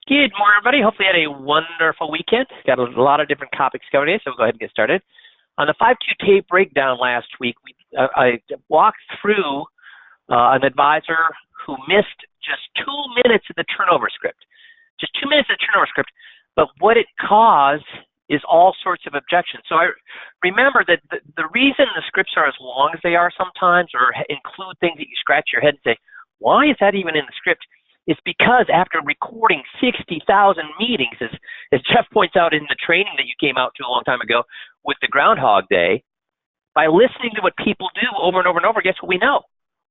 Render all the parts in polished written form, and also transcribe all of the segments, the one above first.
Good morning, everybody. Hopefully you had a wonderful weekend. Got a lot of different topics covered today, so we'll go ahead and get started. On the 5-2 tape breakdown last week, I walked through an advisor who missed just 2 minutes of the turnover script. Just 2 minutes of the turnover script, but what it caused is all sorts of objections. So I remember that the reason the scripts are as long as they are sometimes, or include things that you scratch your head and say, why is that even in the script? It's because after recording 60,000 meetings, as Jeff points out in the training that you came out to a long time ago with the Groundhog Day, by listening to what people do over and over and over, guess what we know?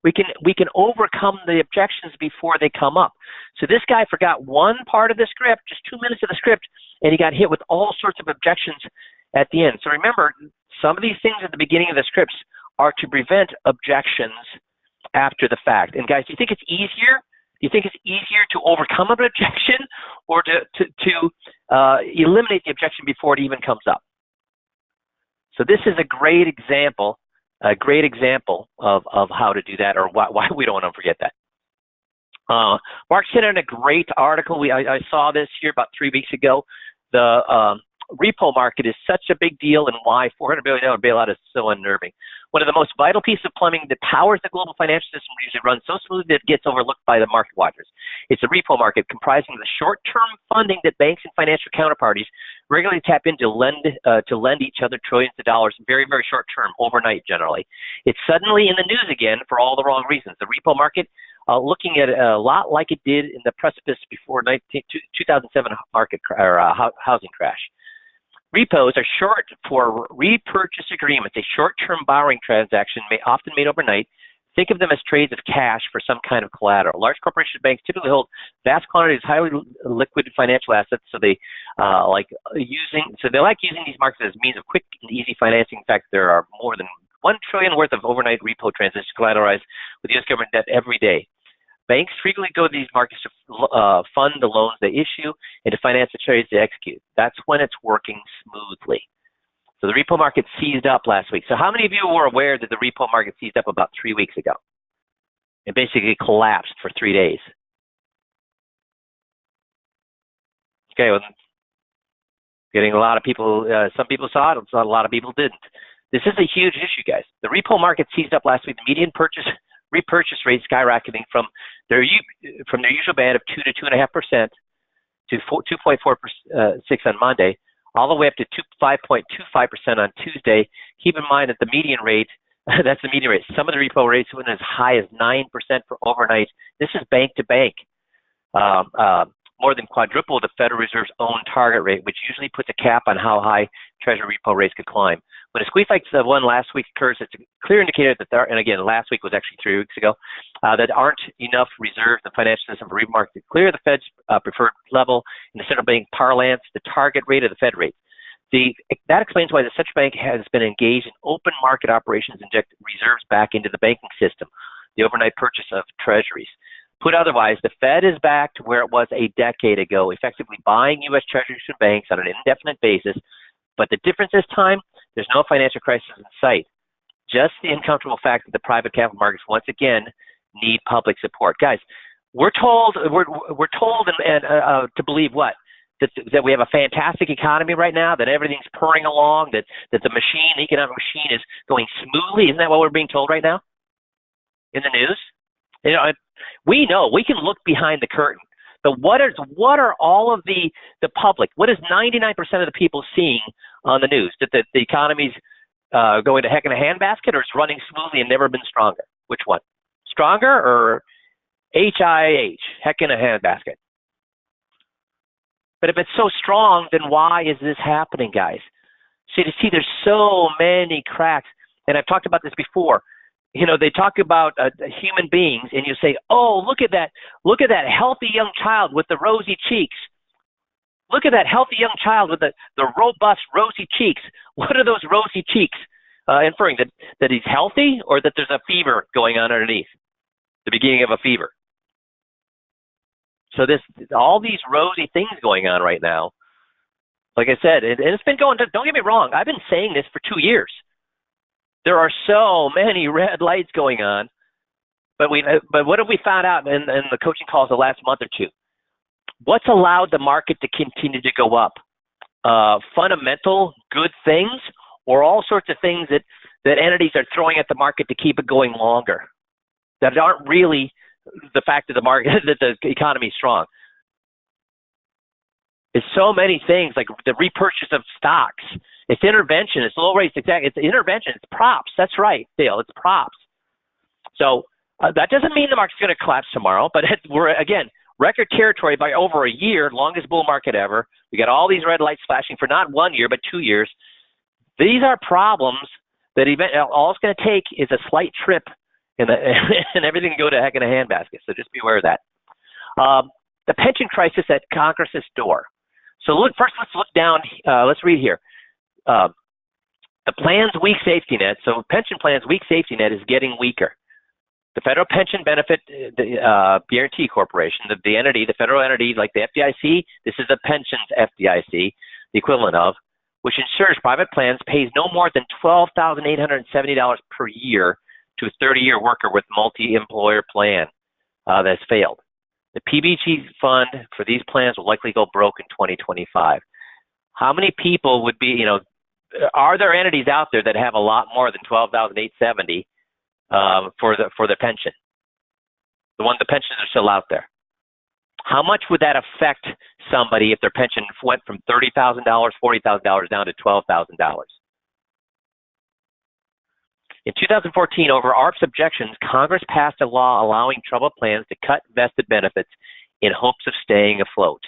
We can overcome the objections before they come up. So this guy forgot one part of the script, just 2 minutes of the script, and he got hit with all sorts of objections at the end. So remember, some of these things at the beginning of the scripts are to prevent objections after the fact. And guys, do you think it's easier? Do you think it's easier to overcome an objection or to eliminate the objection before it even comes up? So this is a great example of how to do that, or why we don't want to forget that. Mark sent in a great article. I saw this here about 3 weeks ago. The repo market is such a big deal and why $400 billion bailout is so unnerving. One of the most vital pieces of plumbing that powers the global financial system usually runs so smoothly that it gets overlooked by the market watchers. It's the repo market, comprising the short-term funding that banks and financial counterparties regularly tap into to lend each other trillions of dollars, very, very short-term, overnight generally. It's suddenly in the news again for all the wrong reasons. The repo market, looking at a lot like it did in the precipice before 2007 market or housing crash. Repos are short for repurchase agreements, a short-term borrowing transaction often made overnight. Think of them as trades of cash for some kind of collateral. Large corporation banks typically hold vast quantities of highly liquid financial assets, so they like using these markets as means of quick and easy financing. In fact, there are more than $1 trillion worth of overnight repo transactions collateralized with U.S. government debt every day. Banks frequently go to these markets to fund the loans they issue and to finance the trades they execute. That's when it's working smoothly. So the repo market seized up last week. So how many of you were aware that the repo market seized up about 3 weeks ago? It basically collapsed for 3 days. Okay, well, getting a lot of people, some people saw it, a lot of people didn't. This is a huge issue, guys. The repo market seized up last week. The median repurchase rate skyrocketing from their usual band of 2 to 2.5% to 2.46 on Monday, all the way up to 5.25% on Tuesday. Keep in mind that the median rate, that's the median rate. Some of the repo rates went as high as 9% for overnight. This is bank to bank. More than quadruple the Federal Reserve's own target rate, which usually puts a cap on how high Treasury repo rates could climb. When a squeeze like the one last week occurs, it's a clear indicator that and again, last week was actually 3 weeks ago, that aren't enough reserves in the financial system for repo market to clear the Fed's preferred level in the central bank parlance, the target rate of the Fed rate. That explains why the central bank has been engaged in open market operations to inject reserves back into the banking system, the overnight purchase of treasuries. Put otherwise, the Fed is back to where it was a decade ago, effectively buying U.S. treasuries from banks on an indefinite basis. But the difference this time, there's no financial crisis in sight. Just the uncomfortable fact that the private capital markets once again need public support. Guys, we're told to believe what? That we have a fantastic economy right now, that everything's purring along, that the economic machine is going smoothly. Isn't that what we're being told right now in the news? You know, we know, we can look behind the curtain, but what are all of the public, what is 99% of the people seeing on the news? That the economy's going to heck in a handbasket, or it's running smoothly and never been stronger? Which one? Stronger or HIH, heck in a handbasket? But if it's so strong, then why is this happening, guys? See, there's so many cracks, and I've talked about this before. You know, they talk about human beings, and you say, oh, look at that healthy young child with the rosy cheeks. Look at that healthy young child with the robust, rosy cheeks. What are those rosy cheeks inferring? That he's healthy, or that there's a fever going on underneath, the beginning of a fever? So all these rosy things going on right now, like I said, and it's been going, don't get me wrong, I've been saying this for 2 years. There are so many red lights going on, but what have we found out in the coaching calls the last month or two? What's allowed the market to continue to go up? Fundamental good things, or all sorts of things that entities are throwing at the market to keep it going longer, that aren't really the fact that the market, that the economy is strong. It's so many things, like the repurchase of stocks. It's intervention. It's low rates. Exactly. It's intervention. It's props. That's right, Dale. It's props. So that doesn't mean the market's going to collapse tomorrow, but we're, again, record territory by over a year, longest bull market ever. We got all these red lights flashing for not 1 year, but 2 years. These are problems that all it's going to take is a slight trip and everything can go to heck in a handbasket. So just be aware of that. The pension crisis at Congress's door. So first let's look down. Let's read here. The plan's weak safety net. So pension plan's weak safety net is getting weaker. The Federal Pension Benefit Guarantee Corporation, the entity, the federal entity like the FDIC, this is the pensions FDIC, the equivalent of, which insures private plans, pays no more than $12,870 per year to a 30-year worker with multi-employer plan that's failed. The PBG fund for these plans will likely go broke in 2025. How many people would be, are there entities out there that have a lot more than $12,870 for the pension? The pensions are still out there. How much would that affect somebody if their pension went from $30,000, $40,000 down to $12,000? In 2014, over ARP's objections, Congress passed a law allowing troubled plans to cut vested benefits in hopes of staying afloat.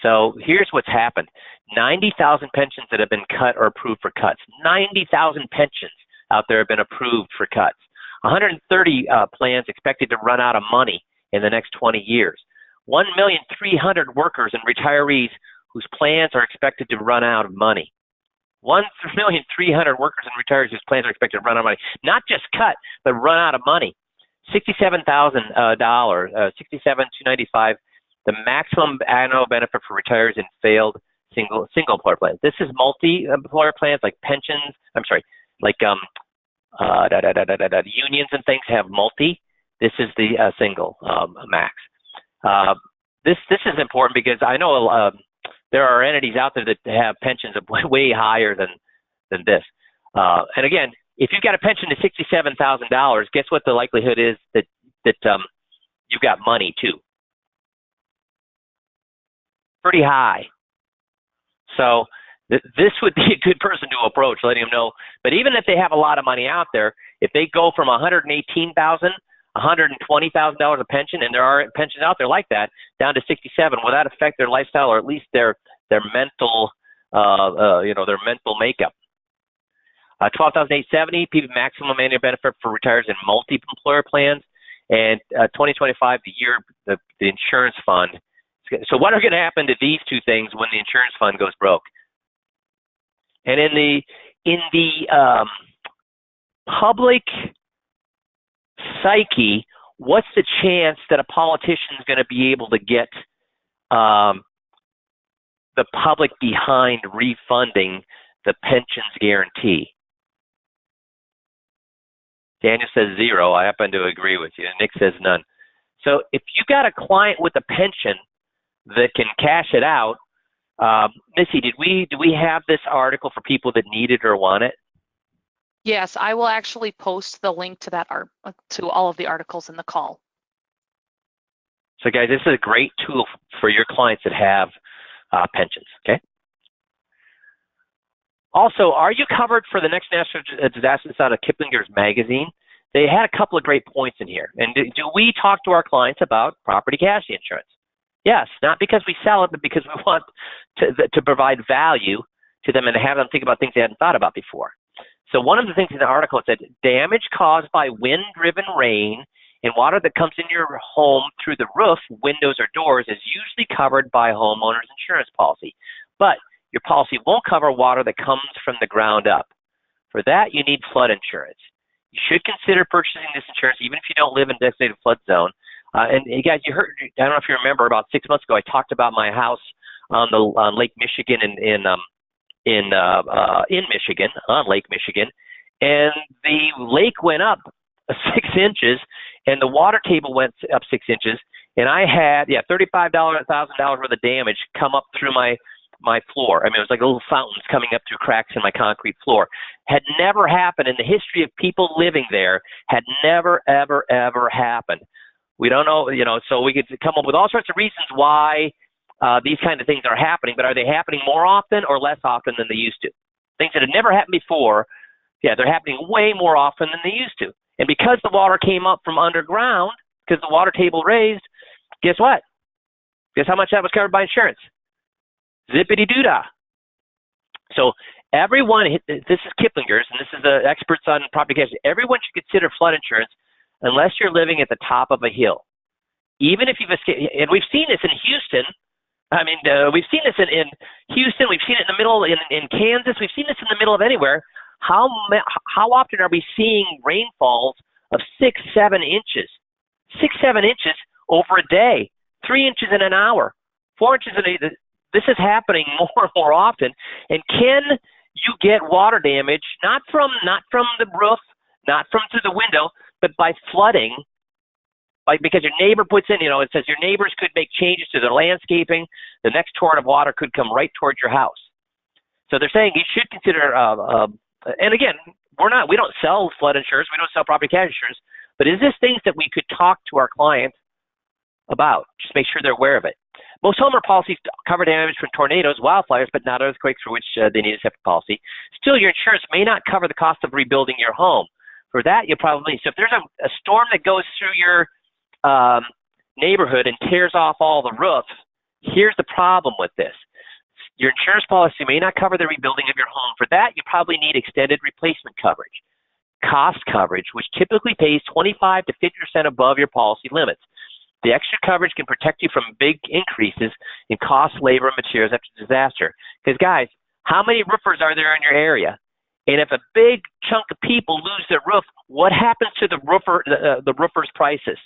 So here's what's happened. 90,000 pensions that have been cut or approved for cuts. 90,000 pensions out there have been approved for cuts. 130 plans expected to run out of money in the next 20 years. 1,300,000 workers and retirees whose plans are expected to run out of money. 1,300,000 workers and retirees whose plans are expected to run out of money. Not just cut, but run out of money. $67,000, $67,295, the maximum annual benefit for retirees in failed single employer plans. This is multi-employer plans like pensions. I'm sorry, like unions and things have multi. This is the single max. This is important because I know there are entities out there that have pensions of way higher than this. And again, if you've got a pension of $67,000, guess what the likelihood is that you've got money too? Pretty high. So this would be a good person to approach, letting them know. But even if they have a lot of money out there, if they go from $118,000, $120,000 a pension, and there are pensions out there like that, down to $67,000, will that affect their lifestyle or at least their mental, their mental makeup? $12,870 people maximum annual benefit for retirees in multi-employer plans, and 2025 the insurance fund. So what are going to happen to these two things when the insurance fund goes broke? And in the public psyche, what's the chance that a politician is going to be able to get the public behind refunding the pensions guarantee? Daniel says 0. I happen to agree with you. Nick says none. So if you got a client with a pension that can cash it out, Missy, do we have this article for people that need it or want it? Yes, I will actually post the link to that to all of the articles in the call. So guys, this is a great tool for your clients that have pensions, okay? Also, are you covered for the next natural disaster? That's out of Kiplinger's magazine. They had a couple of great points in here. And do we talk to our clients about property casualty insurance? Yes, not because we sell it, but because we want to provide value to them and have them think about things they hadn't thought about before. So one of the things in the article said, damage caused by wind-driven rain and water that comes in your home through the roof, windows, or doors is usually covered by homeowner's insurance policy. But your policy won't cover water that comes from the ground up. For that, you need flood insurance. You should consider purchasing this insurance even if you don't live in a designated flood zone. And you guys, you heard, I don't know if you remember, about 6 months ago, I talked about my house on Lake Michigan in Michigan, on Lake Michigan, and the lake went up 6 inches, and the water table went up 6 inches, And I had, $35,000, $1,000 worth of damage come up through my floor. I mean, it was like little fountains coming up through cracks in my concrete floor. Had never happened in the history of people living there. Had never, ever, ever happened. We don't know, so we could come up with all sorts of reasons why these kind of things are happening, but are they happening more often or less often than they used to? Things that had never happened before, they're happening way more often than they used to. And because the water came up from underground, because the water table raised, guess what? Guess how much that was covered by insurance? Zippity-doo-dah. So everyone, this is Kiplinger's, and this is the experts on property casualty, everyone should consider flood insurance unless you're living at the top of a hill. Even if you've escaped, and we've seen this in Houston. I mean, we've seen this in Houston. We've seen it in the middle, in Kansas. We've seen this in the middle of anywhere. How often are we seeing rainfalls of 6, 7 inches? 6, 7 inches over a day, 3 inches in an hour, 4 inches in a day. This is happening more and more often. And can you get water damage, not from the roof, not from through the window, but by flooding, because your neighbor puts in, it says your neighbors could make changes to their landscaping. The next torrent of water could come right towards your house. So they're saying you should consider, and again, we don't sell flood insurance, we don't sell property casualty insurance, but is this things that we could talk to our clients about? Just make sure they're aware of it. Most homeowner policies cover damage from tornadoes, wildfires, but not earthquakes, for which they need a separate policy. Still, your insurance may not cover the cost of rebuilding your home. For that, you'll probably, so if there's a storm that goes through your neighborhood and tears off all the roofs, here's the problem with this. Your insurance policy may not cover the rebuilding of your home. For that, you probably need extended replacement coverage, cost coverage, which typically pays 25 to 50% above your policy limits. The extra coverage can protect you from big increases in cost, labor, and materials after disaster. Because, guys, how many roofers are there in your area? And if a big chunk of people lose their roof, what happens to the roofers' prices?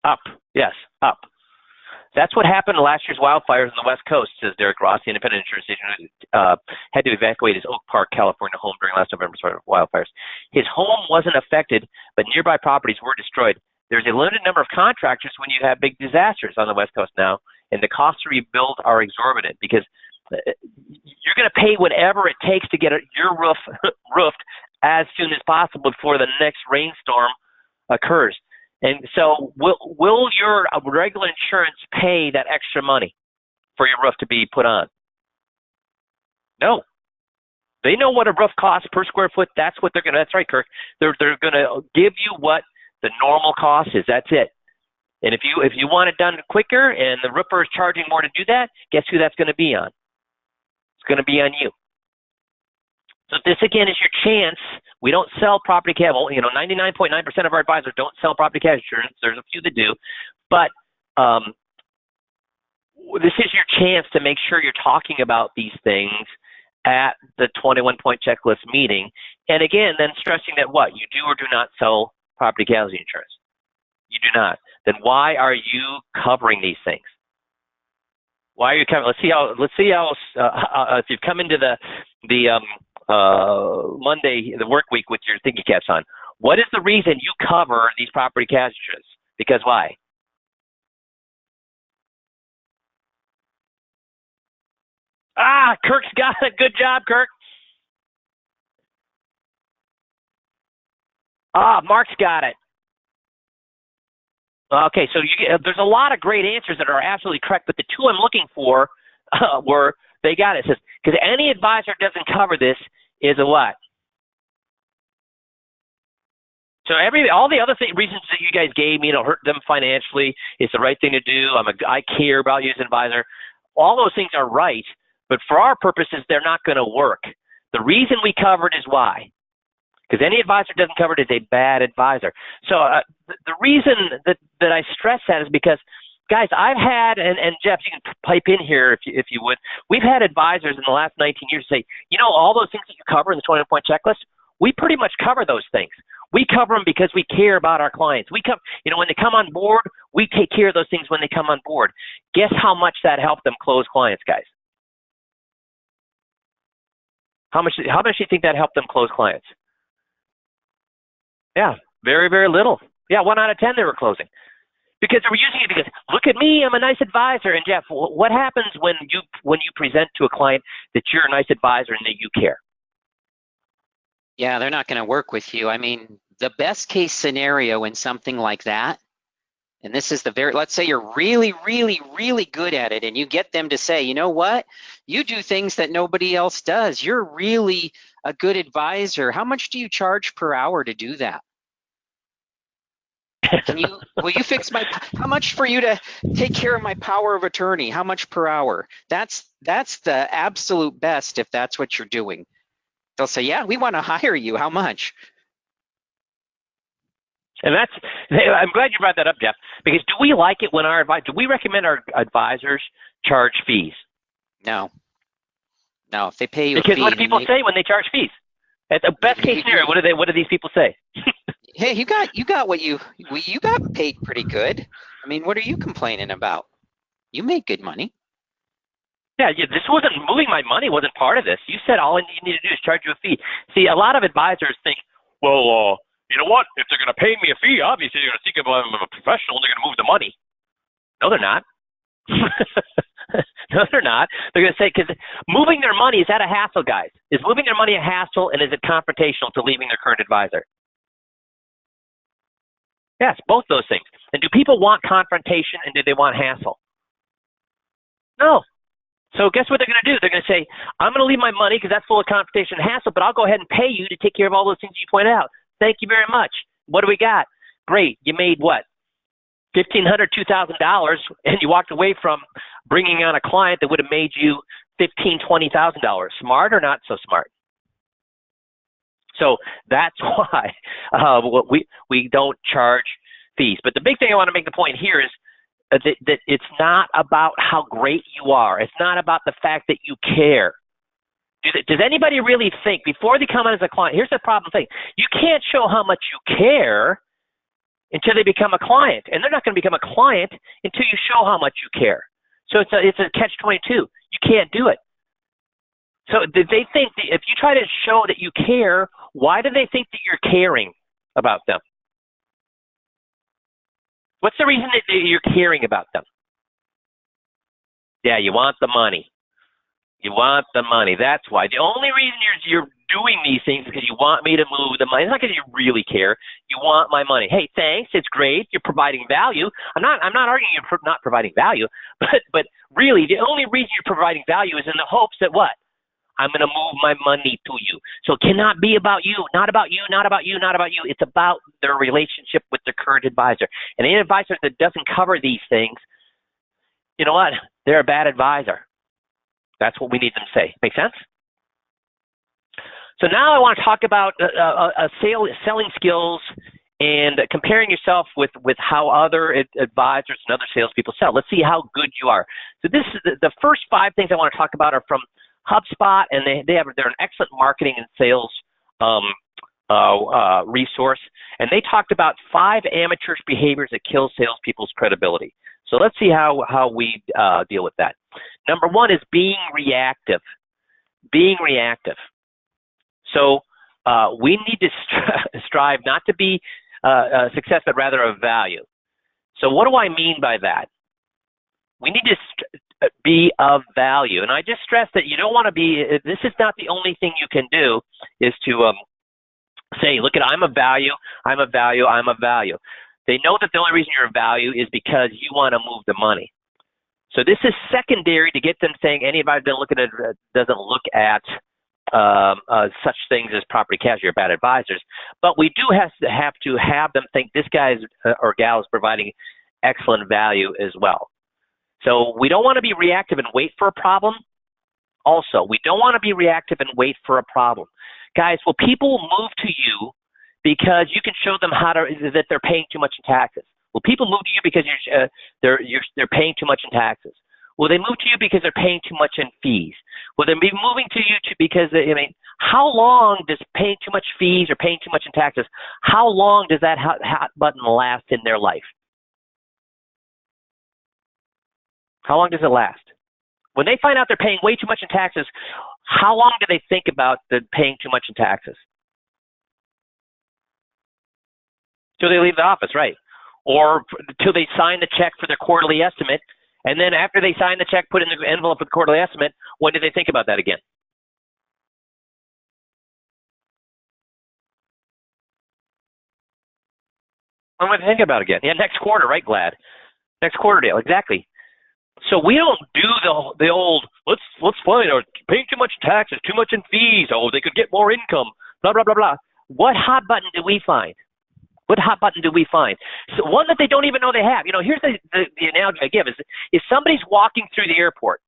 Up. Yes, up. That's what happened in last year's wildfires on the West Coast, says Derek Ross, the independent insurance agent who had to evacuate his Oak Park, California home during last November's wildfires. His home wasn't affected, but nearby properties were destroyed. There's a limited number of contractors when you have big disasters on the West Coast now, and the costs to rebuild are exorbitant because you're going to pay whatever it takes to get your roof roofed as soon as possible before the next rainstorm occurs. And so will your regular insurance pay that extra money for your roof to be put on? No. They know what a roof costs per square foot. That's what they're going to, that's right, Kirk. They're going to give you what the normal cost is. That's it. And if you want it done quicker and the roofer is charging more to do that, guess who that's going to be on? It's going to be on you. So this, again, is your chance. We don't sell property casualty. 99.9% of our advisors don't sell property casualty insurance. There's a few that do. But this is your chance to make sure you're talking about these things at the 21-point checklist meeting. And, again, then stressing that what? You do or do not sell property casualty insurance. You do not. Then why are you covering these things? Why are you covering? Let's see how if you've come into the Monday, the work week with your thinking caps on. What is the reason you cover these property casualty insurance? Because why? Kirk's got it. Good job, Kirk. Mark's got it. Okay, so there's a lot of great answers that are absolutely correct, but the two I'm looking for were, they got it. It says, because any advisor doesn't cover this is a what? So all the other reasons that you guys gave me, hurt them financially, it's the right thing to do, I care about you as an advisor, all those things are right, but for our purposes, they're not going to work. The reason we covered is why? Because any advisor doesn't cover it is a bad advisor. So the reason that I stress that is because, guys, I've had, and Jeff, you can pipe in here if you would, we've had advisors in the last 19 years say, all those things that you cover in the 21-point checklist, we pretty much cover those things. We cover them because we care about our clients. We come, when they come on board, we take care of those things when they come on board. Guess how much that helped them close clients, guys? How much do you think that helped them close clients? Yeah, Very, very little. Yeah, 1 out of 10 they were closing. Because they were using it because, look at me, I'm a nice advisor. And Jeff, what happens when you present to a client that you're a nice advisor and that you care? Yeah, they're not going to work with you. I mean, the best case scenario in something like that, and this is let's say you're really, really, really good at it, and you get them to say, you know what, you do things that nobody else does. You're really a good advisor. How much do you charge per hour to do that? Will you fix how much for you to take care of my power of attorney? How much per hour? That's the absolute best if that's what you're doing. They'll say, yeah, we want to hire you. How much? And I'm glad you brought that up, Jeff, because do we like it when do we recommend our advisors charge fees? No, if they pay you because a fee. What do people say when they charge fees? At the best case scenario, what do these people say? Hey, you got what you got paid pretty good. I mean, what are you complaining about? You make good money. Yeah, this wasn't moving my money. Wasn't part of this. You said all you need to do is charge you a fee. See, a lot of advisors think, well, you know what? If they're going to pay me a fee, obviously they're going to think I'm a professional. They're going to move the money. No, they're not. No, they're not. They're going to say, because moving their money, is that a hassle, guys? Is moving their money a hassle, and is it confrontational to leaving their current advisor? Yes, both those things. And do people want confrontation, and do they want hassle? No. So guess what they're going to do? They're going to say, I'm going to leave my money because that's full of confrontation and hassle, but I'll go ahead and pay you to take care of all those things you pointed out. Thank you very much. What do we got? Great. You made what? $1,500, $2,000, and you walked away from bringing on a client that would have made you $15,000, $20,000. Smart or not so smart? So that's why we don't charge fees. But the big thing I want to make the point here is that it's not about how great you are. It's not about the fact that you care. Does anybody really think, before they come on as a client, here's the problem thing, you can't show how much you care until they become a client. And they're not going to become a client until you show how much you care. So it's a catch-22. You can't do it. So they think that if you try to show that you care, why do they think that you're caring about them? What's the reason that you're caring about them? Yeah, you want the money. You want the money. That's why. The only reason you're doing these things is because you want me to move the money. It's not because you really care. You want my money. Hey, thanks. It's great. You're providing value. I'm not arguing you're not providing value, but really the only reason you're providing value is in the hopes that what? I'm going to move my money to you. So it cannot be about you, not about you, not about you, not about you. It's about their relationship with their current advisor. And any advisor that doesn't cover these things, you know what? They're a bad advisor. That's what we need them to say. Make sense? So now I want to talk about selling skills and comparing yourself with how other advisors and other salespeople sell. Let's see how good you are. So this is the first 5 things I want to talk about are from HubSpot, and they're an excellent marketing and sales resource. And they talked about 5 amateurish behaviors that kill salespeople's credibility. So let's see how we deal with that. Number 1 is being reactive. Being reactive. So we need to strive not to be a success, but rather a value. So what do I mean by that? We need to be of value. And I just stress that you don't want to be, this is not the only thing you can do, is to say, look, I'm a value, I'm a value, I'm a value. They know that the only reason you're a value is because you want to move the money. So this is secondary to get them saying anybody doesn't look at such things as property casualty or bad advisors. But we do have to have them think this guy or gal is providing excellent value as well. So we don't want to be reactive and wait for a problem. Also, we don't want to be reactive and wait for a problem. Guys, will people move to you because you can show them that they're paying too much in taxes? Will people move to you because they're paying too much in taxes? Will they move to you because they're paying too much in fees? Will they be moving to you because how long does paying too much fees or paying too much in taxes, how long does that hot button last in their life? How long does it last? When they find out they're paying way too much in taxes, how long do they think about the paying too much in taxes? till they leave the office, right? Or till they sign the check for their quarterly estimate, and then after they sign the check, put in the envelope for the quarterly estimate, when do they think about that again? When do they think about it again? Yeah, next quarter, right, Glad? Next quarter deal, exactly. So we don't do the old let's find out paying too much taxes, too much in fees. Oh, they could get more income. Blah blah blah blah. What hot button do we find? What hot button do we find? So one that they don't even know they have. You know, here's the analogy I give is if somebody's walking through the airport,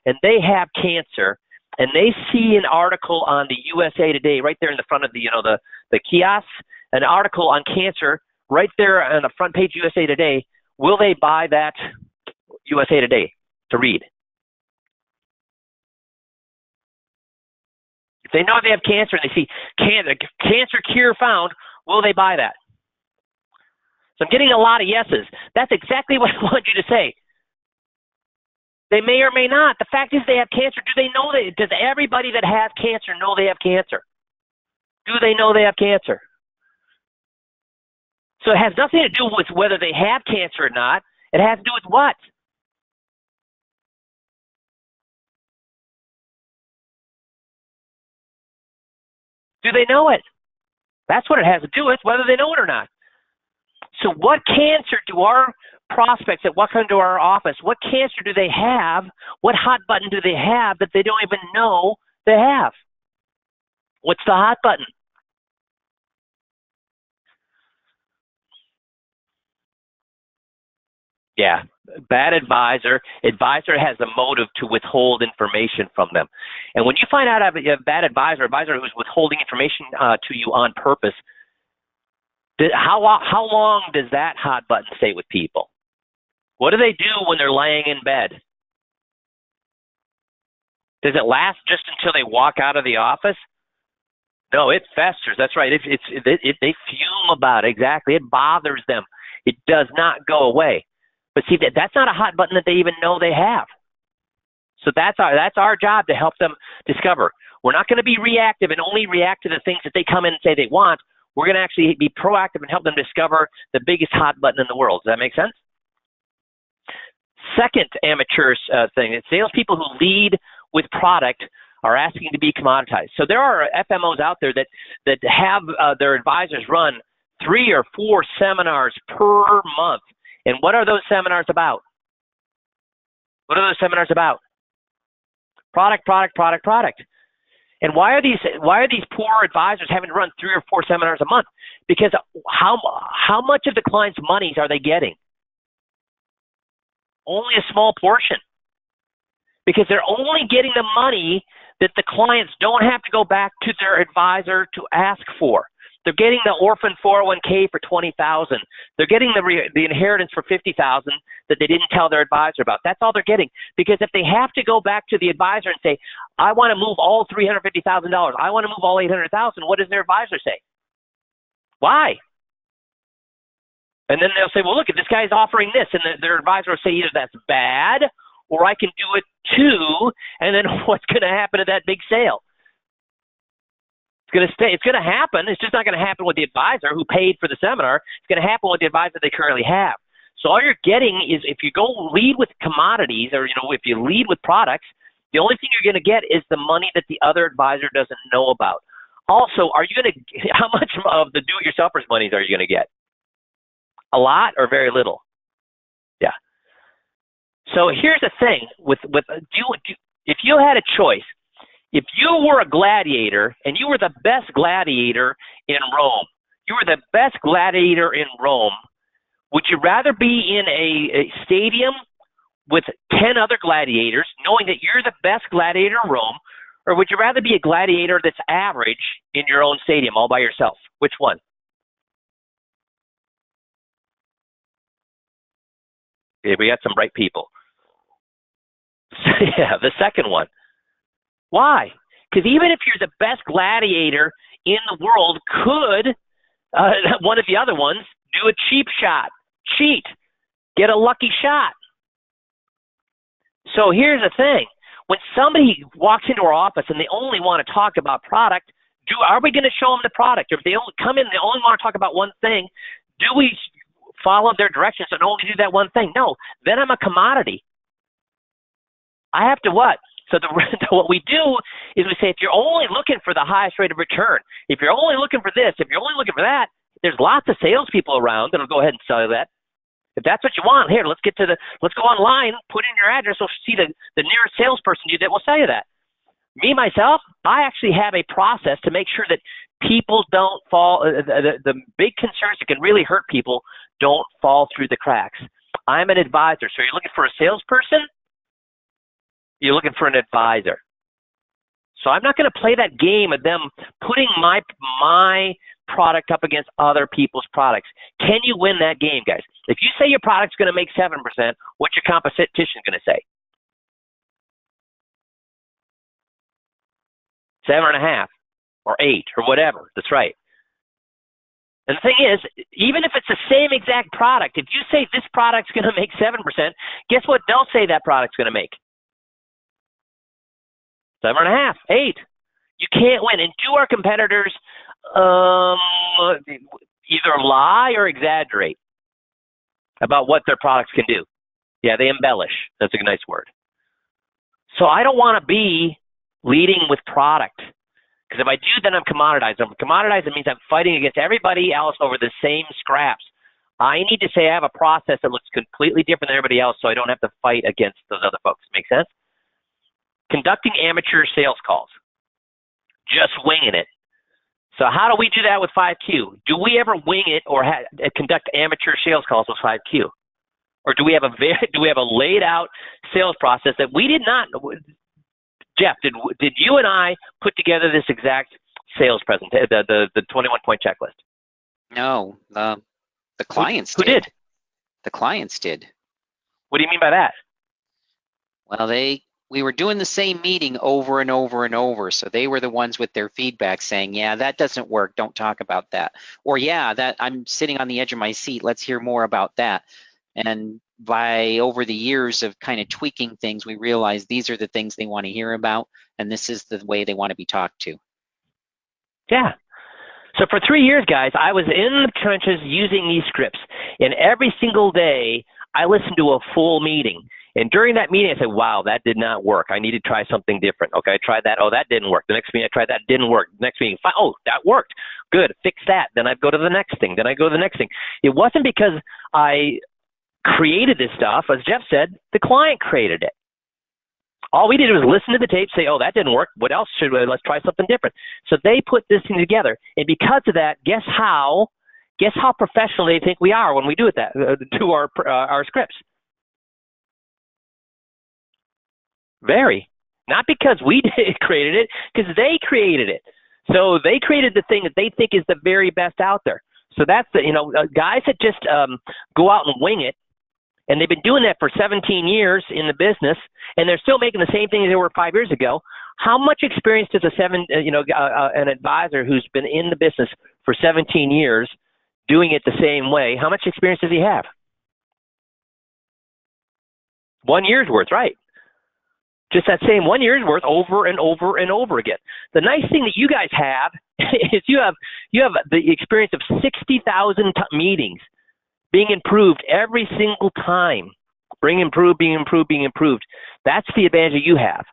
and they have cancer, and they see an article on the USA Today right there in the front of the kiosk, an article on cancer right there on the front page of USA Today. Will they buy that USA Today to read? If they know they have cancer and they see cancer cure found, will they buy that? So I'm getting a lot of yeses. That's exactly what I want you to say. They may or may not. The fact is they have cancer. Do they know that? Does everybody that has cancer know they have cancer? Do they know they have cancer? So it has nothing to do with whether they have cancer or not. It has to do with what? Do they know it? That's what it has to do with, whether they know it or not. So what cancer do our prospects that walk into our office, what cancer do they have? What hot button do they have that they don't even know they have? What's the hot button? Yeah, bad advisor. Advisor has a motive to withhold information from them. And when you find out a bad advisor who's withholding information to you on purpose, how long does that hot button stay with people? What do they do when they're laying in bed? Does it last just until they walk out of the office? No, it festers. That's right. They fume about it. Exactly. It bothers them. It does not go away. But see, that's not a hot button that they even know they have. So that's our job to help them discover. We're not going to be reactive and only react to the things that they come in and say they want. We're going to actually be proactive and help them discover the biggest hot button in the world. Does that make sense? Second amateurish thing is salespeople who lead with product are asking to be commoditized. So there are FMOs out there that have their advisors run 3 or 4 seminars per month. And what are those seminars about? What are those seminars about? Product, product, product, product. And why are these poor advisors having to run 3 or 4 seminars a month? Because how much of the client's monies are they getting? Only a small portion. Because they're only getting the money that the clients don't have to go back to their advisor to ask for. They're getting the orphan 401k for $20,000. They're getting the inheritance for $50,000 that they didn't tell their advisor about. That's all they're getting. Because if they have to go back to the advisor and say, I want to move all $350,000, I want to move all $800,000, what does their advisor say? Why? And then they'll say, well, look, this guy's offering this. And their advisor will say either that's bad or I can do it too. And then what's going to happen to that big sale? It's going to happen. It's just not going to happen with the advisor who paid for the seminar. It's going to happen with the advisor they currently have. So all you're getting is if you go lead with commodities or, if you lead with products, the only thing you're going to get is the money that the other advisor doesn't know about. Also, how much of the do-it-yourselfers' monies are you going to get? A lot or very little? Yeah. So here's the thing if you had a choice, if you were a gladiator and you were the best gladiator in Rome, would you rather be in a stadium with 10 other gladiators, knowing that you're the best gladiator in Rome, or would you rather be a gladiator that's average in your own stadium all by yourself? Which one? Okay, we got some bright people. Yeah, the second one. Why? Because even if you're the best gladiator in the world, could one of the other ones do a cheap shot, cheat, get a lucky shot? So here's the thing. When somebody walks into our office and they only want to talk about product, Are we going to show them the product? Or if they only come in, they only want to talk about one thing, do we follow their directions and only do that one thing? No, then I'm a commodity. I have to what? So what we do is we say, if you're only looking for the highest rate of return, if you're only looking for this, if you're only looking for that, there's lots of salespeople around that'll go ahead and sell you that. If that's what you want, here, let's go online, put in your address, we'll see the nearest salesperson that will sell you that. Me, myself, I actually have a process to make sure that people don't fall, the big concerns that can really hurt people don't fall through the cracks. I'm an advisor. So you're looking for a salesperson, you're looking for an advisor. So I'm not going to play that game of them putting my product up against other people's products. Can you win that game, guys? If you say your product's going to make 7%, what's your competition going to say? 7.5 or 8 or whatever. That's right. And the thing is, even if it's the same exact product, if you say this product's going to make 7%, guess what they'll say that product's going to make? 7.5, 8. You can't win. And do our competitors either lie or exaggerate about what their products can do? Yeah, they embellish. That's a nice word. So I don't want to be leading with product. Because if I do, then I'm commoditized. I'm commoditized, it means I'm fighting against everybody else over the same scraps. I need to say I have a process that looks completely different than everybody else so I don't have to fight against those other folks. Make sense? Conducting amateur sales calls. Just winging it. So how do we do that with 5Q? Do we ever wing it or conduct amateur sales calls with 5Q? Or do we have a laid out sales process that we did not? Jeff, did you and I put together this exact sales presentation, the 21-point checklist? No, the clients Who did? The clients did. What do you mean by that? Well, we were doing the same meeting over and over and over, so they were the ones with their feedback saying, yeah, that doesn't work, don't talk about that. Or yeah, that I'm sitting on the edge of my seat, let's hear more about that. And by over the years of kind of tweaking things, we realized these are the things they want to hear about, and this is the way they want to be talked to. Yeah. So for 3 years, guys, I was in the trenches using these scripts, and every single day I listened to a full meeting. And during that meeting, I said, wow, that did not work. I need to try something different. Okay, I tried that. Oh, that didn't work. The next meeting, I tried that. Didn't work. The next meeting, oh, that worked. Good. Fix that. Then I'd go to the next thing. Then I go to the next thing. It wasn't because I created this stuff. As Jeff said, the client created it. All we did was listen to the tape, say, oh, that didn't work. What else should we? Let's try something different. So they put this thing together. And because of that, guess how professional they think we are when we do it to our scripts. Very. Not because we created it, because they created it. So they created the thing that they think is the very best out there. So that's the, guys that just go out and wing it, and they've been doing that for 17 years in the business, and they're still making the same thing as they were 5 years ago. How much experience does an advisor who's been in the business for 17 years doing it the same way, how much experience does he have? 1 year's worth, right? Just that same 1 year's worth over and over and over again. The nice thing that you guys have is you have the experience of 60,000 meetings being improved every single time. Being improved. That's the advantage that you have.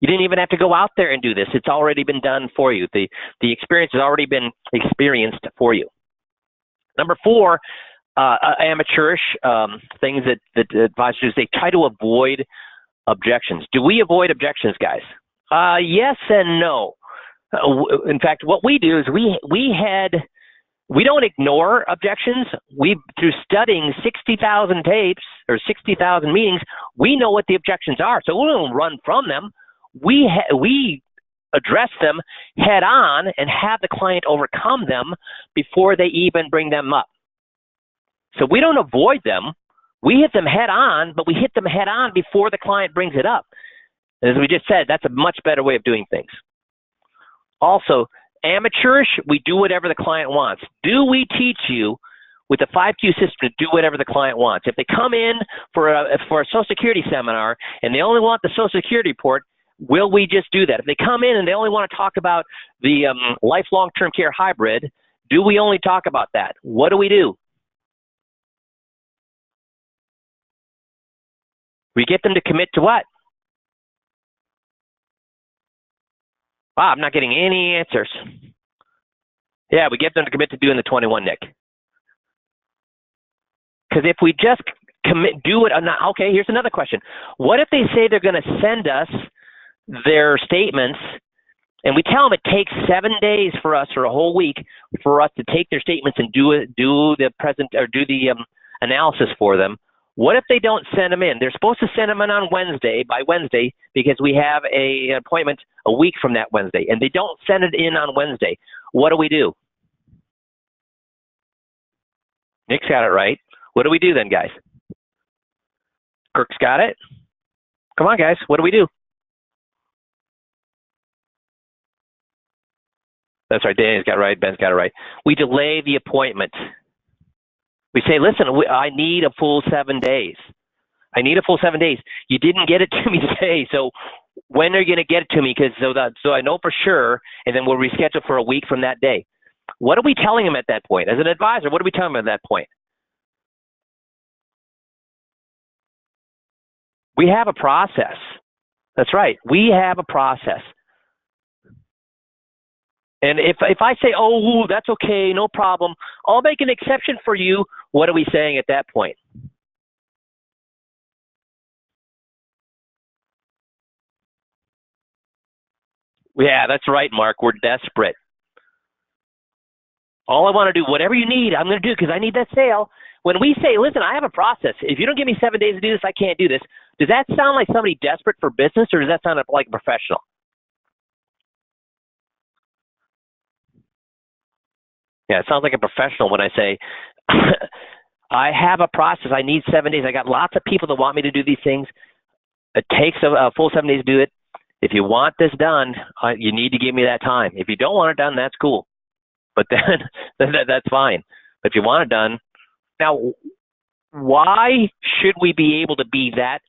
You didn't even have to go out there and do this. It's already been done for you. The experience has already been experienced for you. Number 4, amateurish things that advisors do is they try to avoid objections. Do we avoid objections, guys? Yes and no. In fact, what we do is we don't ignore objections. Through studying 60,000 tapes or 60,000 meetings, we know what the objections are. So we don't run from them. We address them head on and have the client overcome them before they even bring them up. So we don't avoid them. We hit them head on, but we hit them head on before the client brings it up. As we just said, that's a much better way of doing things. Also, amateurish, we do whatever the client wants. Do we teach you with the 5Q system to do whatever the client wants? If they come in for a Social Security seminar and they only want the Social Security report, will we just do that? If they come in and they only want to talk about the life long-term care hybrid, do we only talk about that? What do we do? We get them to commit to what? Wow, I'm not getting any answers. Yeah, we get them to commit to doing the 21, Nick. Because if we just do it, okay, here's another question. What if they say they're going to send us their statements, and we tell them it takes 7 days for us, or a whole week, for us to take their statements and do the analysis for them? What if they don't send them in? They're supposed to send them in on Wednesday, by Wednesday, because we have an appointment a week from that Wednesday, and they don't send it in on Wednesday. What do? Nick's got it right. What do we do then, guys? Kirk's got it. Come on, guys. What do we do? That's right. Danny's got it right. Ben's got it right. We delay the appointment. We say, listen, I need a full 7 days. I need a full 7 days. You didn't get it to me today, so when are you going to get it to me? So I know for sure, and then we'll reschedule for a week from that day. What are we telling them at that point? As an advisor, what are we telling them at that point? We have a process. That's right. We have a process. And if I say, oh, that's okay, no problem, I'll make an exception for you, what are we saying at that point? Yeah, that's right, Mark. We're desperate. All I want to do, whatever you need, I'm going to do because I need that sale. When we say, listen, I have a process. If you don't give me 7 days to do this, I can't do this. Does that sound like somebody desperate for business, or does that sound like a professional? Yeah, it sounds like a professional when I say, I have a process. I need 7 days. I got lots of people that want me to do these things. It takes a full 7 days to do it. If you want this done, you need to give me that time. If you don't want it done, that's cool. But then that's fine. But if you want it done, now, why should we be able to be that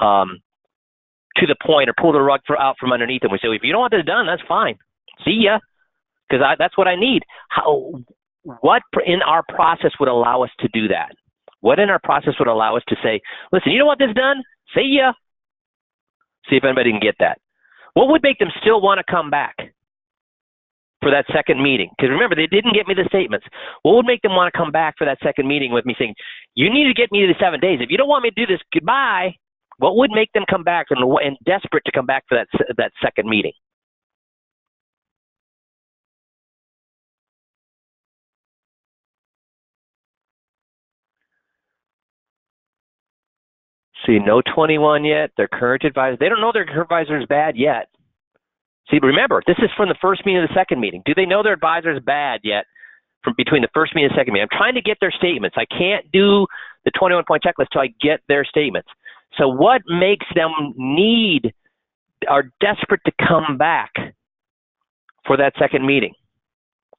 to the point, or pull the rug out from underneath them? We say, well, if you don't want this done, that's fine. See ya. Because that's what I need. What in our process would allow us to do that? What in our process would allow us to say, listen, you don't want this done? See ya. See if anybody can get that. What would make them still want to come back for that second meeting? Because remember, they didn't get me the statements. What would make them want to come back for that second meeting with me saying, you need to get me to the 7 days. If you don't want me to do this, goodbye. What would make them come back and desperate to come back for that second meeting? See, no 21 yet. Their current advisor, they don't know their advisor is bad yet. See, remember, this is from the first meeting to the second meeting. Do they know their advisor is bad yet from between the first meeting and the second meeting? I'm trying to get their statements. I can't do the 21-point checklist till I get their statements. So what makes them are desperate to come back for that second meeting?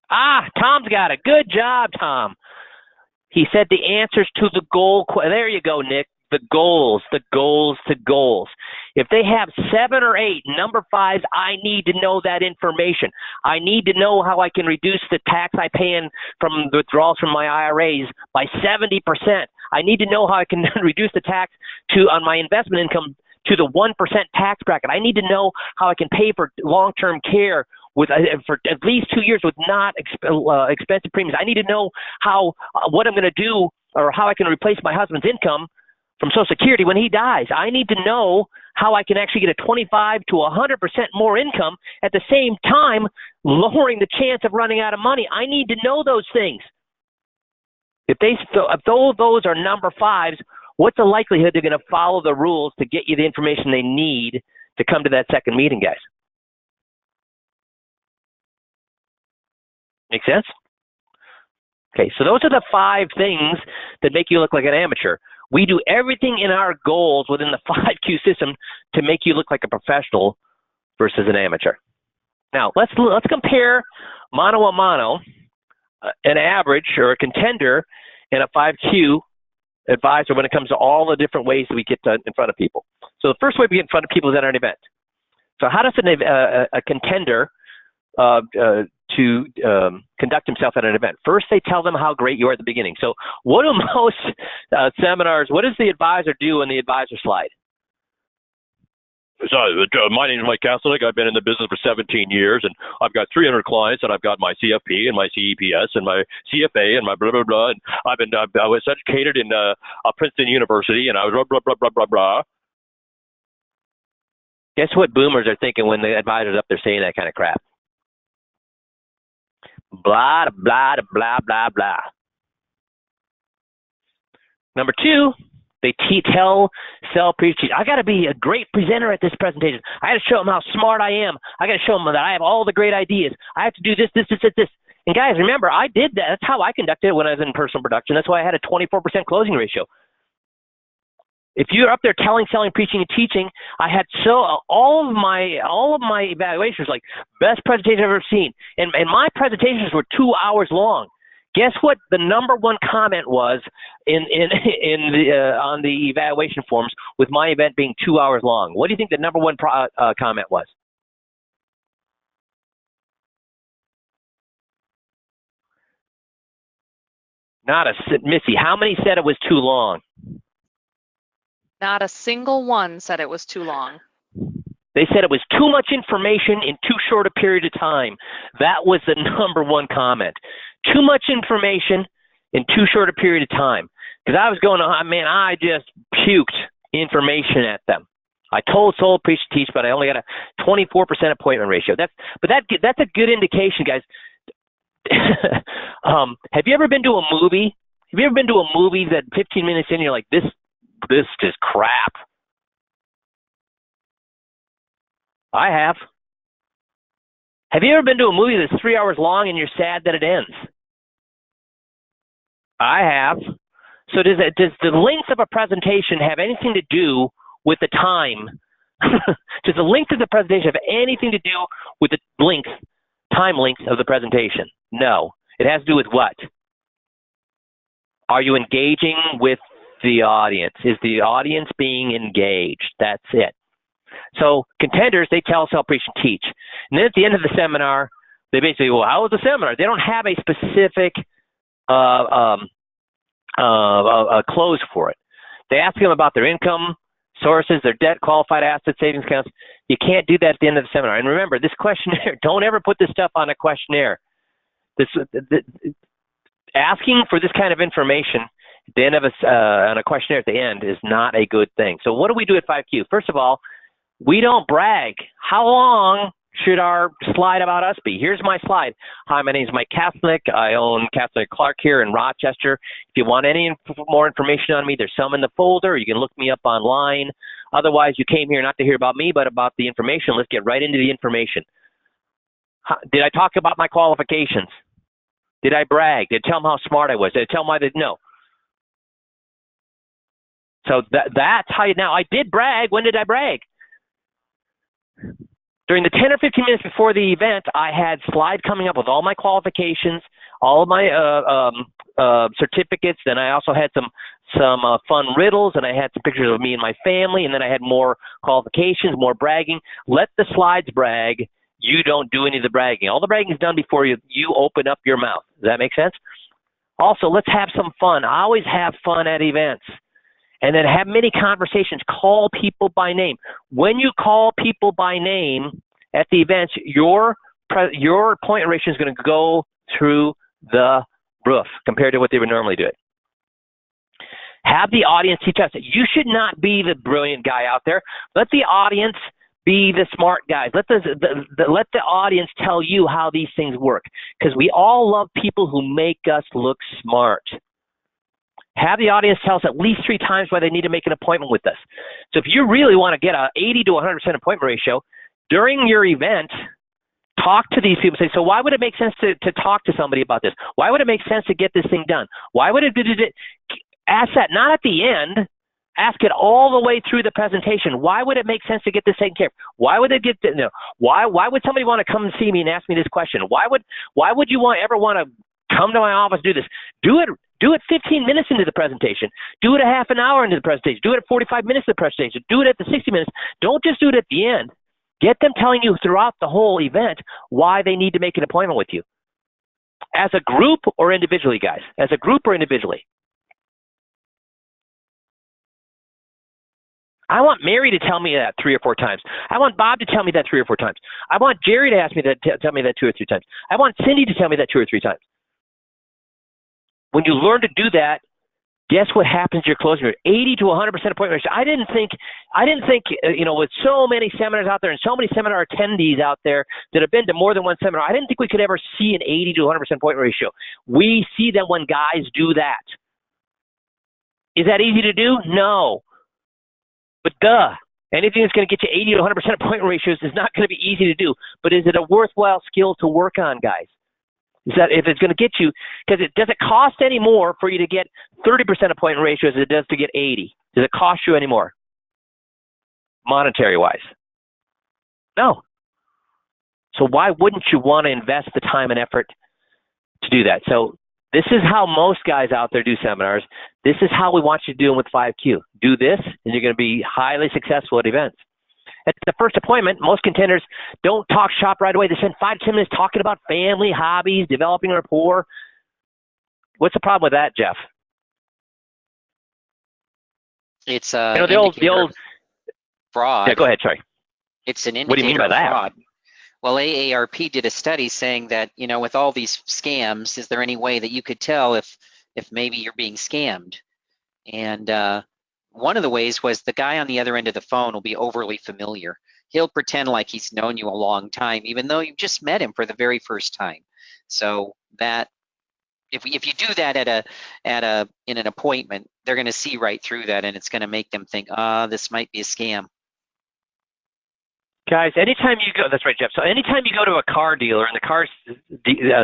Tom's got it. Good job, Tom. He said the answers to the goal. There you go, Nick. The goals. If they have 7 or 8 number 5s, I need to know that information. I need to know how I can reduce the tax I pay in from the withdrawals from my IRAs by 70%. I need to know how I can reduce the tax on my investment income to the 1% tax bracket. I need to know how I can pay for long-term care for at least 2 years with not expensive premiums. I need to know what I'm going to do, or how I can replace my husband's income from Social Security when he dies. I need to know how I can actually get a 25 to 100% more income at the same time, lowering the chance of running out of money. I need to know those things. If those are number 5s, what's the likelihood they're going to follow the rules to get you the information they need to come to that second meeting, guys? Make sense? Okay, so those are the 5 things that make you look like an amateur. We do everything in our goals within the 5Q system to make you look like a professional versus an amateur. Now, let's compare mano a mano, an average or a contender, and a 5Q advisor when it comes to all the different ways that we get in front of people. So the first way we get in front of people is at an event. So how does a contender to conduct himself at an event? First, they tell them how great you are at the beginning. So what do most seminars, what does the advisor do in the advisor slide? So, my name is Mike Kastelnick. I've been in the business for 17 years, and I've got 300 clients, and I've got my CFP and my CEPS and my CFA and my blah, blah, blah. And I was educated in Princeton University, and I was blah, blah, blah, blah, blah, blah. Guess what boomers are thinking when the advisor's up there saying that kind of crap? Blah, blah, blah, blah, blah. Number two, they tell, sell, preach, teach. I got to be a great presenter at this presentation. I got to show them how smart I am. I got to show them that I have all the great ideas. I have to do this, this, this, this. And guys, remember, I did that. That's how I conducted it when I was in personal production. That's why I had a 24% closing ratio. If you're up there telling, selling, preaching, and teaching, I had all of my evaluations, like best presentation I've ever seen, and my presentations were 2 hours long. Guess what the number one comment was on the evaluation forms with my event being 2 hours long? What do you think the number one comment was? Not a Missy. How many said it was too long? Not a single one said it was too long. They said it was too much information in too short a period of time. That was the number one comment. Too much information in too short a period of time. Because I was going, man, I just puked information at them. I told, sold, preached, teach, but I only got a 24% appointment ratio. That's a good indication, guys. Have you ever been to a movie? Have you ever been to a movie that 15 minutes in you're like, this is crap? I have. Have you ever been to a movie that's 3 hours long and you're sad that it ends? I have. So does the length of a presentation have anything to do with the time? Does the length of the presentation have anything to do with the time length of the presentation? No. It has to do with what? Are you engaging with the audience? Is the audience being engaged? That's it. So contenders, they tell, sell, preach, and teach. And then at the end of the seminar, they basically, well, how was the seminar? They don't have a specific close for it. They ask them about their income sources, their debt, qualified assets, savings accounts. You can't do that at the end of the seminar. And remember, this questionnaire, don't ever put this stuff on a questionnaire. Asking for this kind of information at the end of on a questionnaire at the end is not a good thing. So what do we do at 5Q? First of all, we don't brag. How long should our slide about us be? Here's my slide. Hi, my name is Mike Kastelnick. I own Kastelnick Clark here in Rochester. If you want any more information on me, there's some in the folder. You can look me up online. Otherwise, you came here not to hear about me, but about the information. Let's get right into the information. Did I talk about my qualifications? Did I brag? Did I tell them how smart I was? Did I tell them I didn't know? So that's how you, now I did brag. When did I brag? During the 10 or 15 minutes before the event, I had slides coming up with all my qualifications, all of my certificates. Then I also had some fun riddles, and I had some pictures of me and my family, and then I had more qualifications, more bragging. Let the slides brag. You don't do any of the bragging. All the bragging is done before you open up your mouth. Does that make sense? Also, let's have some fun. I always have fun at events. And then have many conversations. Call people by name. When you call people by name at the events, your appointment ratio is going to go through the roof compared to what they would normally do it. Have the audience teach us. You should not be the brilliant guy out there. Let the audience be the smart guys. Let the audience tell you how these things work, because we all love people who make us look smart. Have the audience tell us at least 3 times why they need to make an appointment with us. So if you really want to get a 80 to 100% appointment ratio, during your event, talk to these people. Say, so why would it make sense to talk to somebody about this? Why would it make sense to get this thing done? Why would it ask that not at the end, ask it all the way through the presentation. Why would it make sense to get this taken care of? Why would it why would somebody want to come and see me and ask me this question? Why would you ever want to come to my office and do this? Do it 15 minutes into the presentation. Do it a half an hour into the presentation. Do it at 45 minutes of the presentation. Do it at the 60 minutes. Don't just do it at the end. Get them telling you throughout the whole event why they need to make an appointment with you. As a group or individually, guys? As a group or individually? I want Mary to tell me that 3 or 4 times. I want Bob to tell me that 3 or 4 times. I want Jerry to ask me that, tell me that 2 or 3 times. I want Cindy to tell me that 2 or 3 times. When you learn to do that, guess what happens to your closing rate? 80 to 100% appointment ratio. I didn't think, with so many seminars out there and so many seminar attendees out there that have been to more than one seminar, I didn't think we could ever see an 80 to 100% appointment ratio. We see them when guys do that. Is that easy to do? No. But anything that's going to get you 80 to 100% appointment ratios is not going to be easy to do. But is it a worthwhile skill to work on, guys? Is that if it's going to get you, because it doesn't cost any more for you to get 30% appointment ratios as it does to get 80. Does it cost you any more, monetary-wise? No. So why wouldn't you want to invest the time and effort to do that? So this is how most guys out there do seminars. This is how we want you to do them with 5Q. Do this, and you're going to be highly successful at events. At the first appointment, most contenders don't talk shop right away. They spend 5 to 10 minutes talking about family, hobbies, developing rapport. What's the problem with that, Jeff? It's the old fraud. Yeah, go ahead. Sorry. It's an indicator what do you mean by that? of fraud. Well, AARP did a study saying that, with all these scams, is there any way that you could tell if maybe you're being scammed? And one of the ways was the guy on the other end of the phone will be overly familiar. He'll pretend like he's known you a long time, even though you just met him for the very first time. So that if you do that in an appointment, they're going to see right through that, and it's going to make them think, this might be a scam. Guys, anytime you go, that's right, Jeff. So anytime you go to a car dealer and the car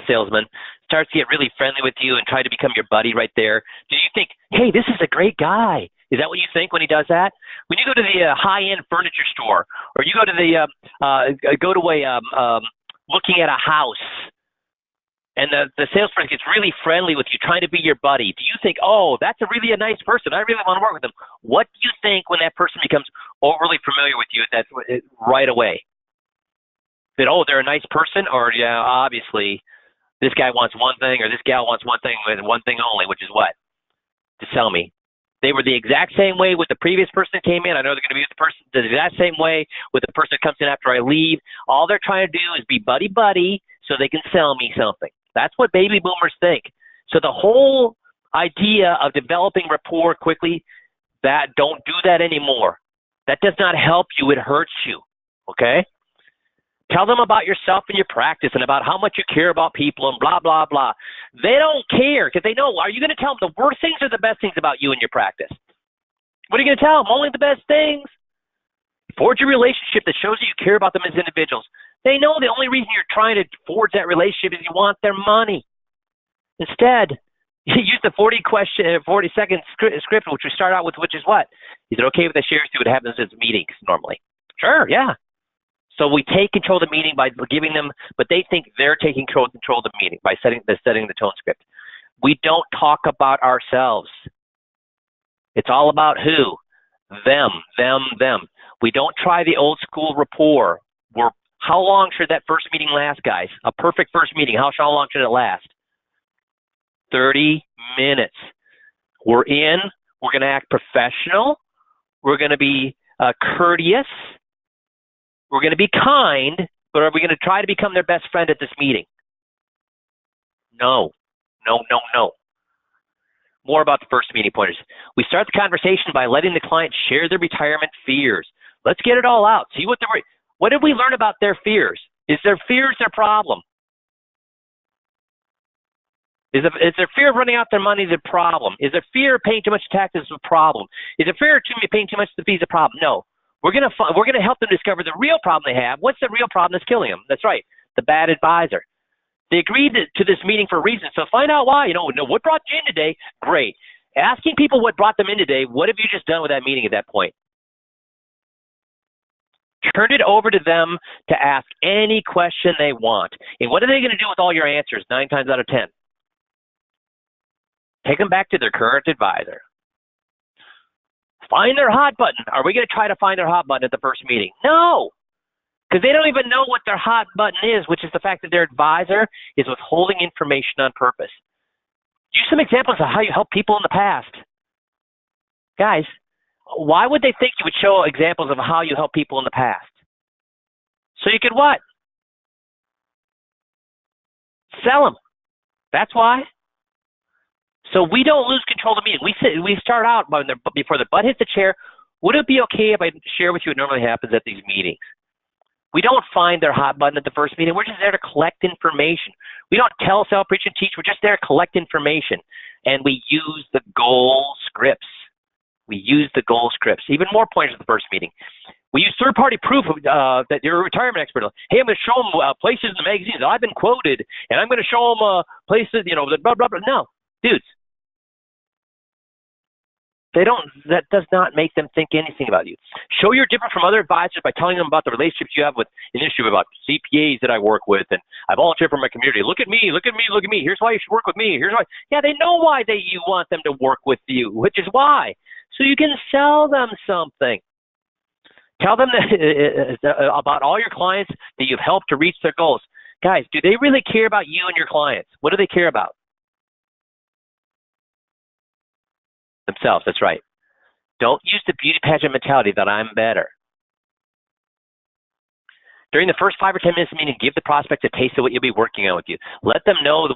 salesman starts to get really friendly with you and try to become your buddy right there, do you think, hey, this is a great guy? Is that what you think when he does that? When you go to the high-end furniture store, or you go to looking at a house, and the salesperson gets really friendly with you, trying to be your buddy, do you think, oh, that's a nice person, I really want to work with them? What do you think when that person becomes overly familiar with you right away? That, oh, they're a nice person, or yeah, obviously this guy wants one thing, or this gal wants one thing and one thing only, which is what? To sell me. They were the exact same way with the previous person that came in. I know they're going to be with the exact same way with the person that comes in after I leave. All they're trying to do is be buddy-buddy so they can sell me something. That's what baby boomers think. So the whole idea of developing rapport quickly, don't do that anymore. That does not help you. It hurts you, okay? Tell them about yourself and your practice and about how much you care about people and blah, blah, blah. They don't care because they know, are you going to tell them the worst things or the best things about you and your practice? What are you going to tell them? Only the best things. Forge a relationship that shows that you care about them as individuals. They know the only reason you're trying to forge that relationship is you want their money. Instead, you use the 40-second script, which we start out with, which is what? Is it okay if I share with you what happens at meetings normally? Sure, yeah. So we take control of the meeting by giving them, but they think they're taking control of the meeting by setting the tone script. We don't talk about ourselves. It's all about who? Them. We don't try the old school rapport. How long should that first meeting last, guys? A perfect first meeting, how long should it last? 30 minutes. We're going to act professional. We're going to be courteous. We're going to be kind, but are we going to try to become their best friend at this meeting? No. More about the first meeting pointers. We start the conversation by letting the client share their retirement fears. Let's get it all out. See what did we learn about their fears? Is their fears their problem? Is their fear of running out their money the problem? Is their fear of paying too much taxes a problem? Is their fear of paying too much the fees a problem? No. We're going to help them discover the real problem they have. What's the real problem that's killing them? That's right, the bad advisor. They agreed to this meeting for a reason, so find out why. What brought you in today? Great. Asking people what brought them in today, what have you just done with that meeting at that point? Turn it over to them to ask any question they want. And what are they going to do with all your answers 9 times out of 10? Take them back to their current advisor. Find their hot button. Are we going to try to find their hot button at the first meeting? No. Because they don't even know what their hot button is, which is the fact that their advisor is withholding information on purpose. Use some examples of how you help people in the past. Guys, why would they think you would show examples of how you help people in the past? So you could what? Sell them. That's why. So we don't lose control of the meeting. We start out before the butt hits the chair. Would it be okay if I share with you what normally happens at these meetings? We don't find their hot button at the first meeting. We're just there to collect information. We don't tell, sell, preach, and teach. We're just there to collect information. And we use the goal scripts. We use the goal scripts. Even more pointers at the first meeting. We use third-party proof that you're a retirement expert. Hey, I'm going to show them places in the magazines that I've been quoted, and I'm going to show them places, that blah, blah, blah. No, dudes. That does not make them think anything about you. Show you're different from other advisors by telling them about the relationships you have with an issue about CPAs that I work with, and I volunteer for my community. Look at me, look at me, look at me. Here's why you should work with me. Here's why. Yeah, they know why you want them to work with you, which is why. So you can sell them something. Tell them about all your clients that you've helped to reach their goals. Guys, do they really care about you and your clients? What do they care about? Themselves, that's right. Don't use the beauty pageant mentality that I'm better. During the first 5 or 10 minutes of the meeting, give the prospect a taste of what you'll be working on with you. Let them know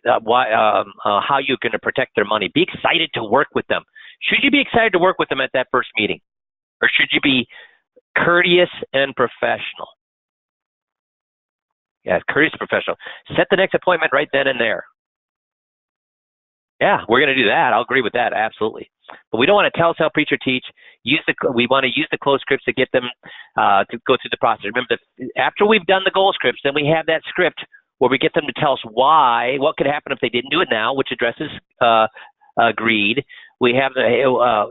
how you're going to protect their money. Be excited to work with them. Should you be excited to work with them at that first meeting? Or should you be courteous and professional? Yeah, courteous and professional. Set the next appointment right then and there. Yeah, we're going to do that. I'll agree with that, absolutely. But we don't want to tell, sell, preach, or teach. We want to use the closed scripts to get them to go through the process. Remember, after we've done the goal scripts, then we have that script where we get them to tell us why, what could happen if they didn't do it now, which addresses greed. We have them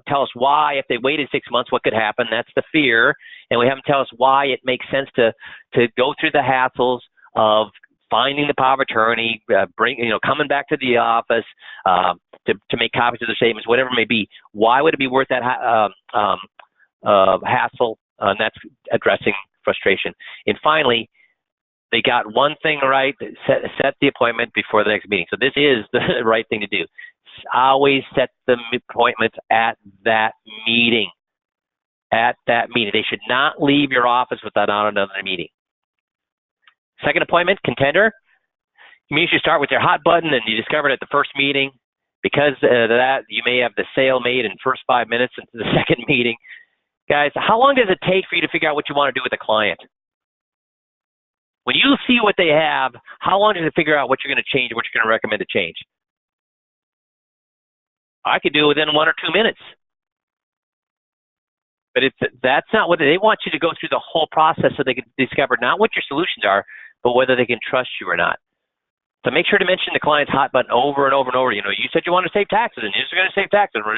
tell us why, if they waited 6 months, what could happen. That's the fear. And we have them tell us why it makes sense to go through the hassles of finding the power of attorney, coming back to the office to make copies of the statements, whatever it may be. Why would it be worth that hassle? And that's addressing frustration. And finally, they got one thing right: set the appointment before the next meeting. So this is the right thing to do. Always set the appointments at that meeting. At that meeting, they should not leave your office without another meeting. Second appointment, contender. It means you start with your hot button and you discover it at the first meeting. Because of that, you may have the sale made in the first 5 minutes into the second meeting. Guys, how long does it take for you to figure out what you want to do with a client? When you see what they have, how long does it figure out what you're going to change or what you're going to recommend to change? I could do it within 1 or 2 minutes. But that's not what they want you to go through the whole process so they can discover not what your solutions are, but whether they can trust you or not. So make sure to mention the client's hot button over and over and over. You said you want to save taxes, and you're just going to save taxes. No.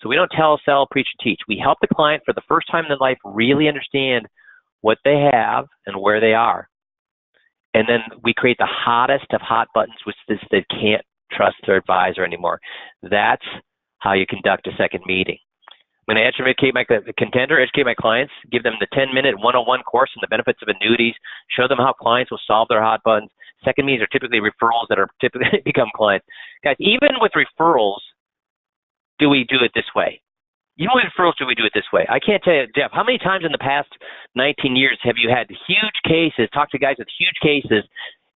So we don't tell, sell, preach, and teach. We help the client for the first time in their life really understand what they have and where they are. And then we create the hottest of hot buttons, which is they can't trust their advisor anymore. That's how you conduct a second meeting. I'm going to educate my contender, educate my clients, give them the 10-minute 101 course on the benefits of annuities, show them how clients will solve their hot buttons. Second meetings are typically referrals that are typically become clients. Guys, even with referrals, do we do it this way? Even with referrals, do we do it this way? I can't tell you, Jeff, how many times in the past 19 years have you had huge cases, talked to guys with huge cases,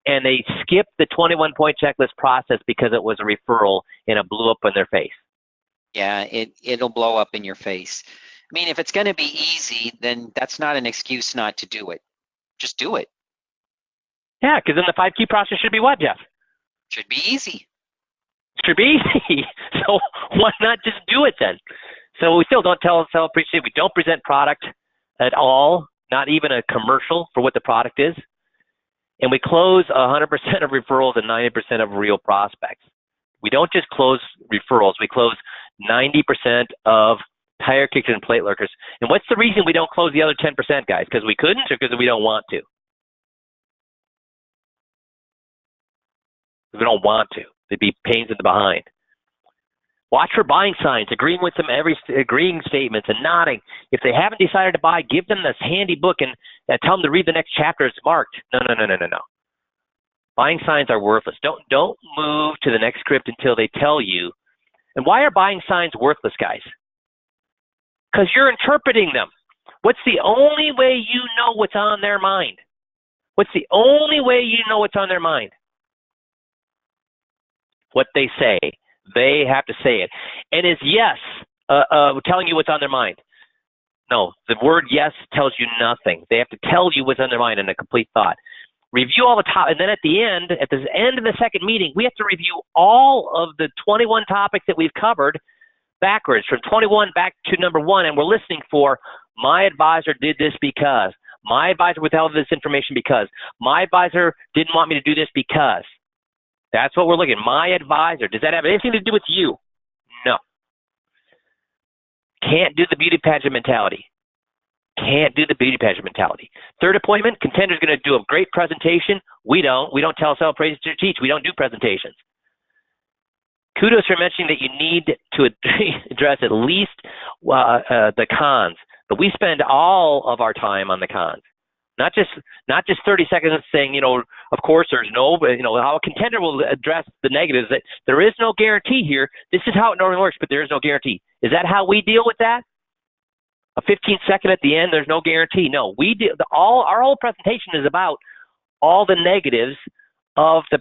and they skipped the 21-point checklist process because it was a referral and it blew up in their face? Yeah, it'll blow up in your face. I mean, if it's going to be easy, then that's not an excuse not to do it. Just do it. Yeah, because then the 5 key process should be what, Jeff? Should be easy. Should be easy. So why not just do it then? So we still don't tell, sell, preach. We don't present product at all, not even a commercial for what the product is. And we close 100% of referrals and 90% of real prospects. We don't just close referrals. We close 90% of tire kickers and plate lurkers. And what's the reason we don't close the other 10%, guys? Because we couldn't or because we don't want to? We don't want to. They'd be pains in the behind. Watch for buying signs, agreeing with them, agreeing statements, and nodding. If they haven't decided to buy, give them this handy book and tell them to read the next chapter. It's marked. No. Buying signs are worthless. Don't move to the next script until they tell you. And why are buying signs worthless, guys? Because you're interpreting them. What's the only way you know what's on their mind? What's the only way you know what's on their mind? What they say. They have to say it. And is yes telling you what's on their mind? No, the word yes tells you nothing. They have to tell you what's on their mind in a complete thought. Review all the top, and then at the end of the second meeting, we have to review all of the 21 topics that we've covered backwards, from 21 back to number 1, and we're listening for, my advisor did this because, my advisor withheld this information because, my advisor didn't want me to do this because. That's what we're looking at. My advisor. Does that have anything to do with you? No. Can't do the beauty pageant mentality. Can't do the beauty pageant mentality. Third appointment, contender's going to do a great presentation. We don't tell ourselves praise to teach. We don't do presentations. Kudos for mentioning that you need to address at least the cons. But we spend all of our time on the cons. Not just 30 seconds saying, of course there's no, how a contender will address the negatives, that there is no guarantee here. This is how it normally works, but there is no guarantee. Is that how we deal with that? A 15-second at the end, there's no guarantee. No, our whole presentation is about all the negatives of the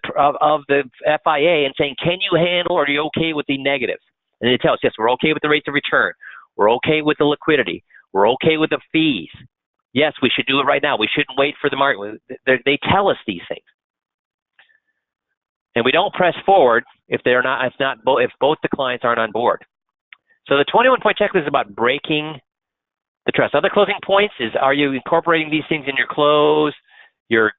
FIA and saying, can you handle, or are you okay with the negatives? And they tell us, yes, we're okay with the rates of return. We're okay with the liquidity. We're okay with the fees. Yes, we should do it right now. We shouldn't wait for the market. They tell us these things. And we don't press forward if both the clients aren't on board. So the 21-point checklist is about breaking the trust. Other closing points is, are you incorporating these things in your close, your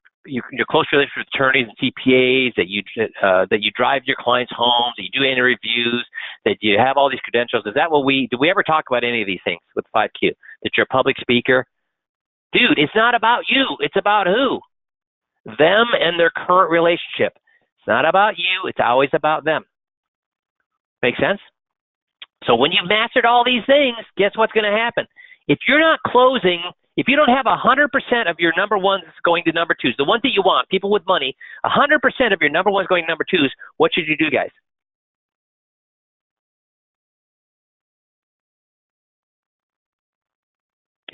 close relationship with attorneys and CPAs, that you drive your clients home, that you do any reviews, that you have all these credentials? Is that do we ever talk about any of these things with 5Q? That you're a public speaker? Dude, it's not about you. It's about who? Them and their current relationship. It's not about you. It's always about them. Make sense? So when you've mastered all these things, guess what's going to happen? If you're not closing, if you don't have 100% of your number ones going to number twos, the ones that you want, people with money, 100% of your number ones going to number twos, what should you do, guys?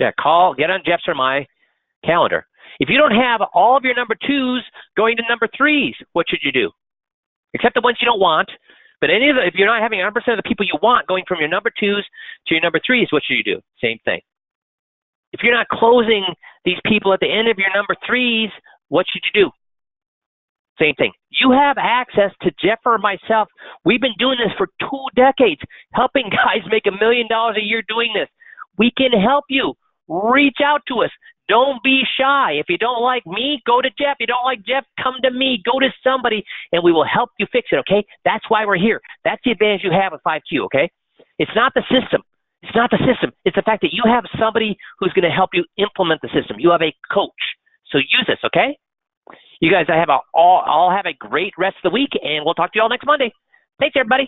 Yeah, get on Jeff's or my calendar. If you don't have all of your number twos going to number threes, what should you do? Except the ones you don't want. But if you're not having 100% of the people you want going from your number twos to your number threes, what should you do? Same thing. If you're not closing these people at the end of your number threes, what should you do? Same thing. You have access to Jeff or myself. We've been doing this for 2 decades, helping guys make $1 million a year doing this. We can help you. Reach out to us. Don't be shy. If you don't like me, go to Jeff. You don't like Jeff, come to me. Go to somebody, and we will help you fix it, okay? That's why we're here. That's the advantage you have with 5Q, okay? It's not the system. It's not the system. It's the fact that you have somebody who's going to help you implement the system. You have a coach. So use this, okay? You guys all have a great rest of the week, and we'll talk to you all next Monday. Thanks, everybody.